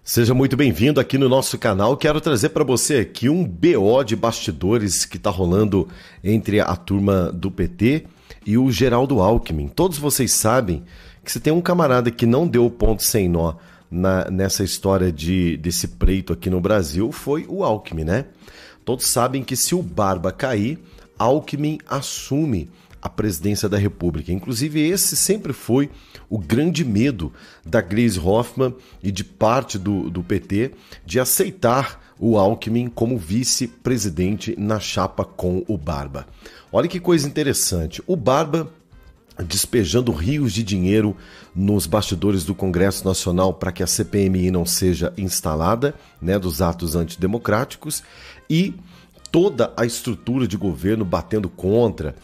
Seja muito bem-vindo aqui no nosso canal. Quero trazer para você aqui um BO de bastidores que está rolando entre a turma do PT e o Geraldo Alckmin. Todos vocês sabem que se tem um camarada que não deu ponto sem nó nessa história desse pleito aqui no Brasil, foi o Alckmin, né? Todos sabem que se o Barba cair, Alckmin assume a presidência da República. Inclusive, esse sempre foi o grande medo da Gleisi Hoffmann e de parte do PT de aceitar o Alckmin como vice-presidente na chapa com o Barba. Olha que coisa interessante. O Barba despejando rios de dinheiro nos bastidores do Congresso Nacional para que a CPMI não seja instalada, né, dos atos antidemocráticos, e toda a estrutura de governo batendo contra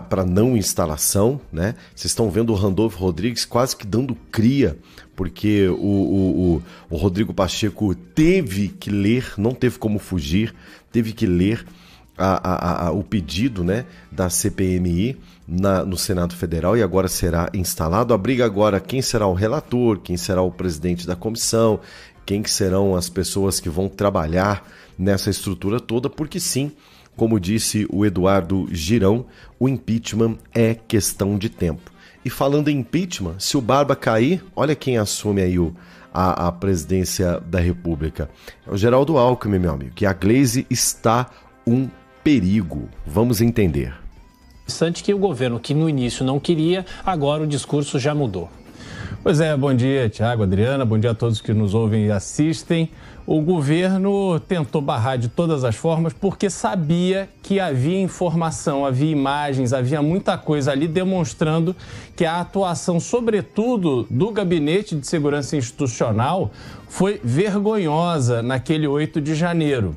para não instalação, né? Vocês estão vendo o Randolfo Rodrigues quase que dando cria, porque o Rodrigo Pacheco teve que ler, não teve como fugir, teve que ler o pedido, né, da CPMI no Senado Federal e agora será instalado. A briga agora, quem será o relator, quem será o presidente da comissão, quem que serão as pessoas que vão trabalhar nessa estrutura toda, porque sim, como disse o Eduardo Girão, o impeachment é questão de tempo. E falando em impeachment, se o Barba cair, olha quem assume aí a presidência da República. É o Geraldo Alckmin, meu amigo, que a Gleisi está um perigo. Vamos entender. Interessante que o governo, que no início não queria, agora o discurso já mudou. Pois é, bom dia, Tiago, Adriana, bom dia a todos que nos ouvem e assistem. O governo tentou barrar de todas as formas porque sabia que havia informação, havia imagens, havia muita coisa ali demonstrando que a atuação, sobretudo do Gabinete de Segurança Institucional, foi vergonhosa naquele 8 de janeiro.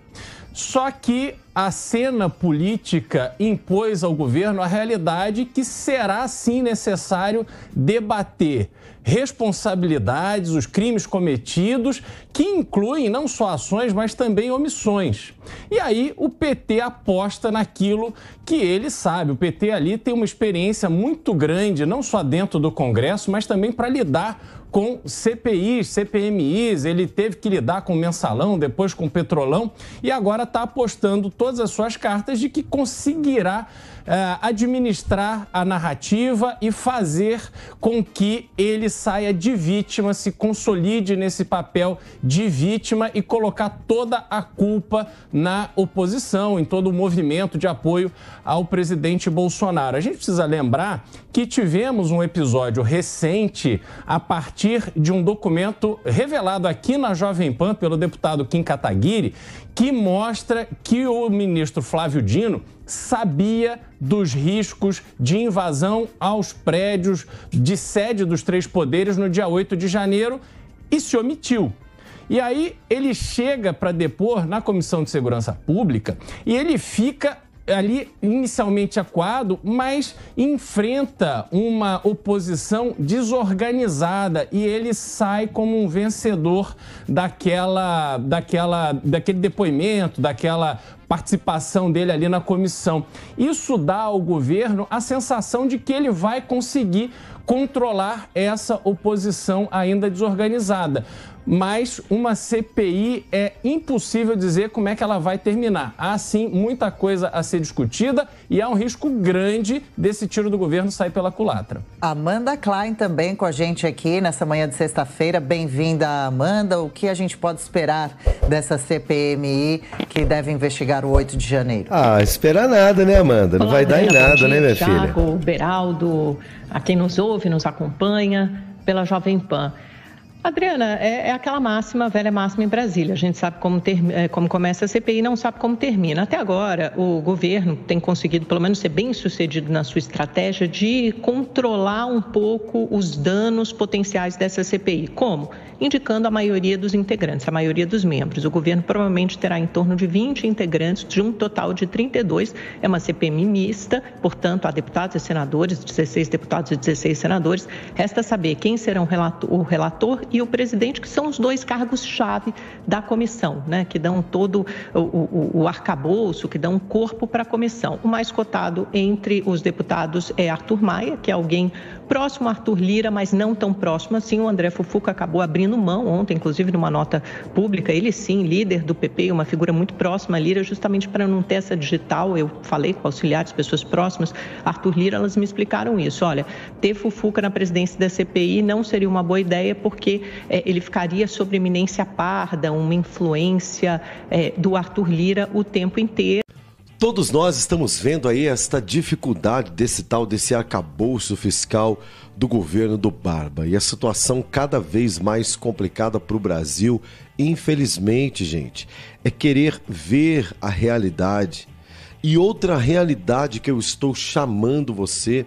Só que a cena política impôs ao governo a realidade que será, sim, necessário debater responsabilidades, os crimes cometidos, que incluem não só ações, mas também omissões. E aí o PT aposta naquilo que ele sabe. O PT ali tem uma experiência muito grande, não só dentro do Congresso, mas também para lidar com CPIs, CPMIs, ele teve que lidar com o Mensalão, depois com o Petrolão, e agora está apostando todas as suas cartas de que conseguirá administrar a narrativa e fazer com que ele saia de vítima, se consolide nesse papel de vítima e colocar toda a culpa na oposição, em todo o movimento de apoio ao presidente Bolsonaro. A gente precisa lembrar que tivemos um episódio recente a partir de um documento revelado aqui na Jovem Pan pelo deputado Kim Kataguiri, que mostra que o ministro Flávio Dino sabia dos riscos de invasão aos prédios de sede dos três poderes no dia 8 de janeiro e se omitiu. E aí ele chega para depor na Comissão de Segurança Pública e ele fica ali inicialmente acuado, mas enfrenta uma oposição desorganizada e ele sai como um vencedor daquele depoimento, daquela participação dele ali na comissão. Isso dá ao governo a sensação de que ele vai conseguir controlar essa oposição ainda desorganizada. Mas uma CPI é impossível dizer como é que ela vai terminar. Há, sim, muita coisa a ser discutida e há um risco grande desse tiro do governo sair pela culatra. Amanda Klein também com a gente aqui nessa manhã de sexta-feira. Bem-vinda, Amanda. O que a gente pode esperar dessa CPMI que deve investigar o 8 de janeiro? Esperar nada, né, Amanda? Não vai dar em nada, né, minha filha? Tiago, Beraldo, a quem nos ouve, nos acompanha pela Jovem Pan. Adriana, é aquela máxima, velha máxima em Brasília. A gente sabe como começa a CPI, não sabe como termina. Até agora, o governo tem conseguido, pelo menos, ser bem sucedido na sua estratégia de controlar um pouco os danos potenciais dessa CPI. Como? Indicando a maioria dos integrantes, a maioria dos membros. O governo provavelmente terá em torno de 20 integrantes, de um total de 32. É uma CPMI mista, portanto, há deputados e senadores, 16 deputados e 16 senadores. Resta saber quem serão o relator e o presidente, que são os dois cargos-chave da comissão, né, que dão todo o arcabouço, que dão um corpo para a comissão. O mais cotado entre os deputados é Arthur Maia, que é alguém próximo a Arthur Lira, mas não tão próximo assim. O André Fufuca acabou abrindo mão ontem, inclusive numa nota pública, ele sim, líder do PP, uma figura muito próxima a Lira, justamente para não ter essa digital. Eu falei com auxiliares, pessoas próximas a Arthur Lira, elas me explicaram isso. Olha, ter Fufuca na presidência da CPI não seria uma boa ideia, porque ele ficaria sob eminência parda, uma influência do Arthur Lira o tempo inteiro. Todos nós estamos vendo aí esta dificuldade desse arcabouço fiscal do governo do Barba. E a situação cada vez mais complicada para o Brasil, infelizmente, gente, é querer ver a realidade. E outra realidade que eu estou chamando você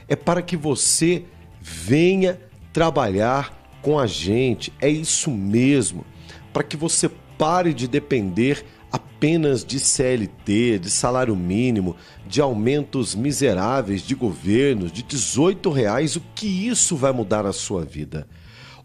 é para que você venha trabalhar com a gente. É isso mesmo, para que você pare de depender apenas de CLT, de salário mínimo, de aumentos miseráveis de governos, de R$18, o que isso vai mudar a sua vida?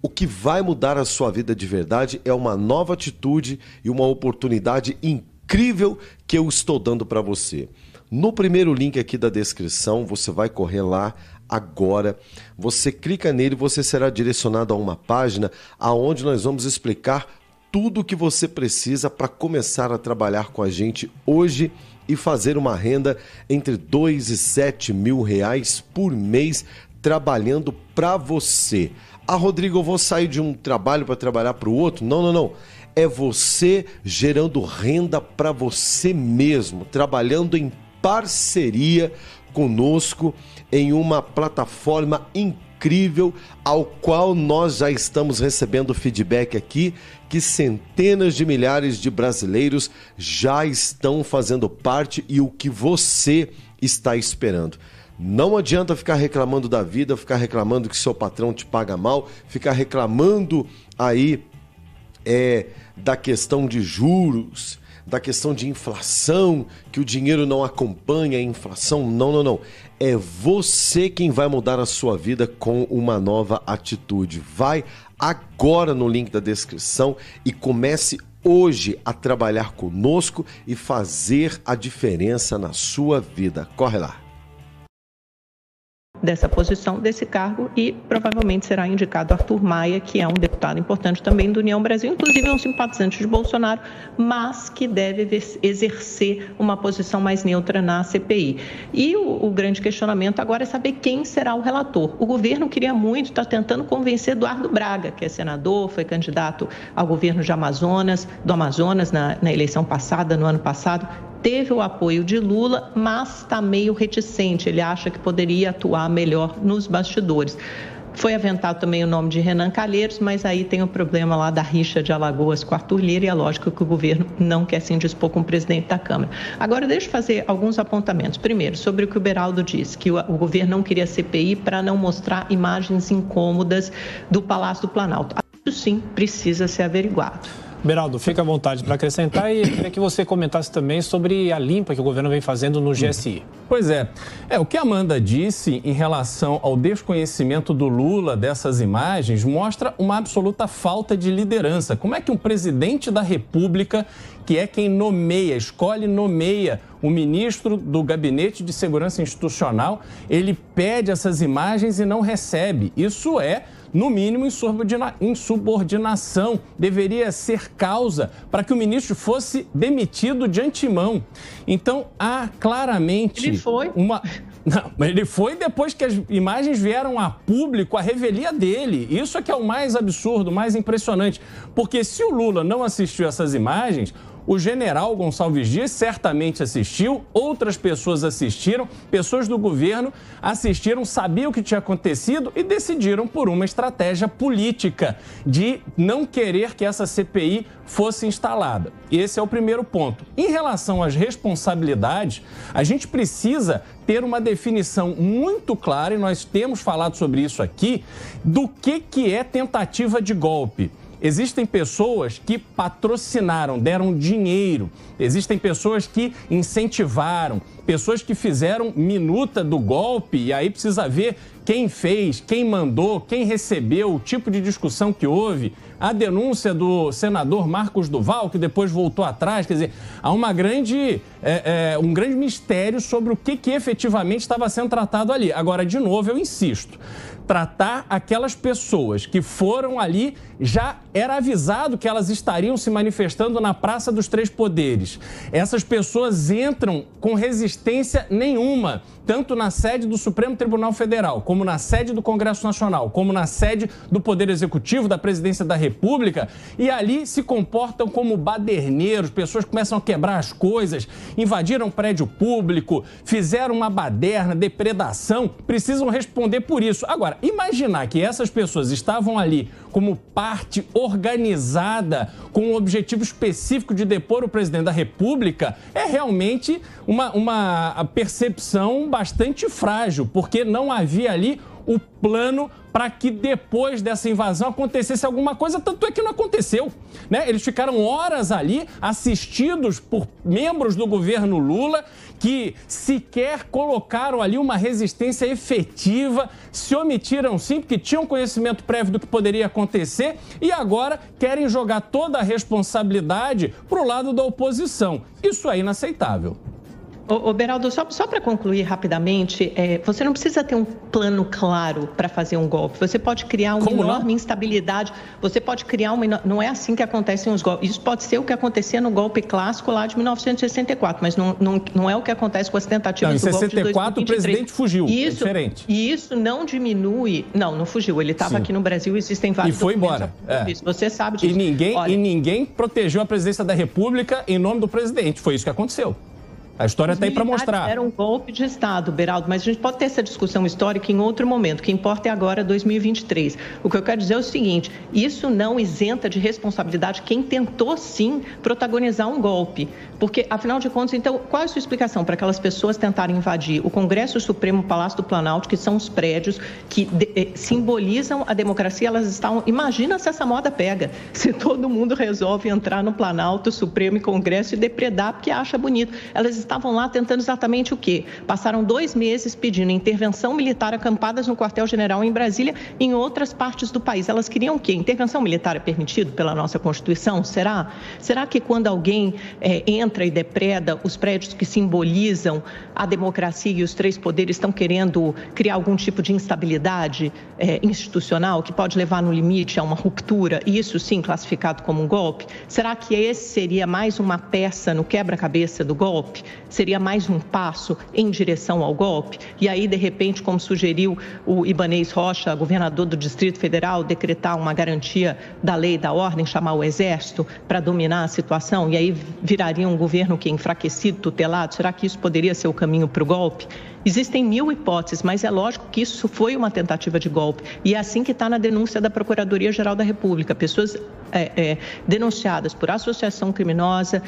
O que vai mudar a sua vida de verdade é uma nova atitude e uma oportunidade incrível que eu estou dando para você. No primeiro link aqui da descrição, você vai correr lá agora, você clica nele e você será direcionado a uma página onde nós vamos explicar tudo o que você precisa para começar a trabalhar com a gente hoje e fazer uma renda entre R$2 e R$7.000 por mês trabalhando para você. Ah, Rodrigo, eu vou sair de um trabalho para trabalhar para o outro? Não, não, não. É você gerando renda para você mesmo, trabalhando em parceria conosco em uma plataforma incrível ao qual nós já estamos recebendo feedback aqui que centenas de milhares de brasileiros já estão fazendo parte e o que você está esperando. Não adianta ficar reclamando da vida, ficar reclamando que seu patrão te paga mal, ficar reclamando aí da questão de juros, da questão de inflação, que o dinheiro não acompanha a inflação. Não, não, não. É você quem vai mudar a sua vida com uma nova atitude. Vai agora no link da descrição e comece hoje a trabalhar conosco e fazer a diferença na sua vida. Corre lá. Dessa posição, desse cargo, e provavelmente será indicado Arthur Maia, que é um deputado importante também do União Brasil, inclusive é um simpatizante de Bolsonaro, mas que deve exercer uma posição mais neutra na CPI. E o grande questionamento agora é saber quem será o relator. O governo queria muito, está tentando convencer Eduardo Braga, que é senador, foi candidato ao governo do Amazonas na eleição passada, no ano passado, teve o apoio de Lula, mas está meio reticente. Ele acha que poderia atuar melhor nos bastidores. Foi aventado também o nome de Renan Calheiros, mas aí tem o problema lá da rixa de Alagoas com Arthur Lira e é lógico que o governo não quer se indispor com o presidente da Câmara. Agora, deixa eu fazer alguns apontamentos. Primeiro, sobre o que o Beraldo disse, que o governo não queria CPI para não mostrar imagens incômodas do Palácio do Planalto. Isso sim precisa ser averiguado. Beraldo, fica à vontade para acrescentar e queria que você comentasse também sobre a limpa que o governo vem fazendo no GSI. Pois é, o que a Amanda disse em relação ao desconhecimento do Lula dessas imagens mostra uma absoluta falta de liderança. Como é que um presidente da República, que é quem nomeia o ministro do Gabinete de Segurança Institucional, ele pede essas imagens e não recebe? Isso é, no mínimo, insubordinação. Deveria ser causa para que o ministro fosse demitido de antemão. Então, há claramente... Ele foi? Não, ele foi depois que as imagens vieram a público, a revelia dele. Isso é que é o mais absurdo, o mais impressionante. Porque se o Lula não assistiu essas imagens, o general Gonçalves Dias certamente assistiu, outras pessoas assistiram, pessoas do governo assistiram, sabiam o que tinha acontecido e decidiram por uma estratégia política de não querer que essa CPI fosse instalada. Esse é o primeiro ponto. Em relação às responsabilidades, a gente precisa ter uma definição muito clara, e nós temos falado sobre isso aqui, do que é tentativa de golpe. Existem pessoas que patrocinaram, deram dinheiro, existem pessoas que incentivaram, pessoas que fizeram minuta do golpe, e aí precisa ver quem fez, quem mandou, quem recebeu, o tipo de discussão que houve, a denúncia do senador Marcos Duval, que depois voltou atrás, quer dizer, há um grande mistério sobre o que efetivamente estava sendo tratado ali. Agora, de novo, eu insisto, tratar aquelas pessoas que foram ali, já era avisado que elas estariam se manifestando na Praça dos Três Poderes. Essas pessoas entram com resistência nenhuma, tanto na sede do Supremo Tribunal Federal, como na sede do Congresso Nacional, como na sede do Poder Executivo, da Presidência da República, e ali se comportam como baderneiros, pessoas começam a quebrar as coisas, invadiram prédio público, fizeram uma baderna, depredação, precisam responder por isso. Agora, imaginar que essas pessoas estavam ali como parte organizada, com um objetivo específico de depor o presidente da República, é realmente uma percepção bastante frágil, porque não havia ali o plano para que depois dessa invasão acontecesse alguma coisa, tanto é que não aconteceu, né? Eles ficaram horas ali assistidos por membros do governo Lula que sequer colocaram ali uma resistência efetiva, se omitiram sim, porque tinham conhecimento prévio do que poderia acontecer e agora querem jogar toda a responsabilidade para o lado da oposição. Isso é inaceitável. Ô, Beraldo, só para concluir rapidamente, você não precisa ter um plano claro para fazer um golpe. Você pode criar uma enorme instabilidade, você pode criar Não é assim que acontecem os golpes. Isso pode ser o que acontecia no golpe clássico lá de 1964, mas não é o que acontece com as tentativas do golpe de 2023. Em 64 o presidente fugiu, é diferente. E isso não diminui... Não fugiu, ele estava aqui no Brasil, existem vários... E foi embora. Você sabe disso. E ninguém protegeu a presidência da República em nome do presidente, foi isso que aconteceu. A história está aí para mostrar. Era um golpe de Estado, Beraldo, mas a gente pode ter essa discussão histórica em outro momento. O que importa é agora 2023. O que eu quero dizer é o seguinte, isso não isenta de responsabilidade quem tentou, sim, protagonizar um golpe. Porque, afinal de contas, então, qual é a sua explicação para aquelas pessoas tentarem invadir o Congresso, o Supremo, o Palácio do Planalto, que são os prédios que simbolizam a democracia? Elas estavam... Imagina se essa moda pega, se todo mundo resolve entrar no Planalto, Supremo e Congresso e depredar porque acha bonito. Elas estavam lá tentando exatamente o quê? Passaram 2 meses pedindo intervenção militar, acampadas no quartel-general em Brasília e em outras partes do país. Elas queriam o quê? Intervenção militar é permitido pela nossa Constituição? Será? Será que quando alguém entra e depreda os prédios que simbolizam a democracia e os 3 poderes estão querendo criar algum tipo de instabilidade institucional que pode levar no limite a uma ruptura, e isso sim classificado como um golpe? Será que esse seria mais uma peça no quebra-cabeça do golpe? Seria mais um passo em direção ao golpe? E aí, de repente, como sugeriu o Ibanez Rocha, governador do Distrito Federal, decretar uma garantia da lei e da ordem, chamar o Exército para dominar a situação, e aí viraria um governo que é enfraquecido, tutelado? Será que isso poderia ser o caminho para o golpe? Existem 1000 hipóteses, mas é lógico que isso foi uma tentativa de golpe. E é assim que está na denúncia da Procuradoria-Geral da República. Pessoas denunciadas por associação criminosa,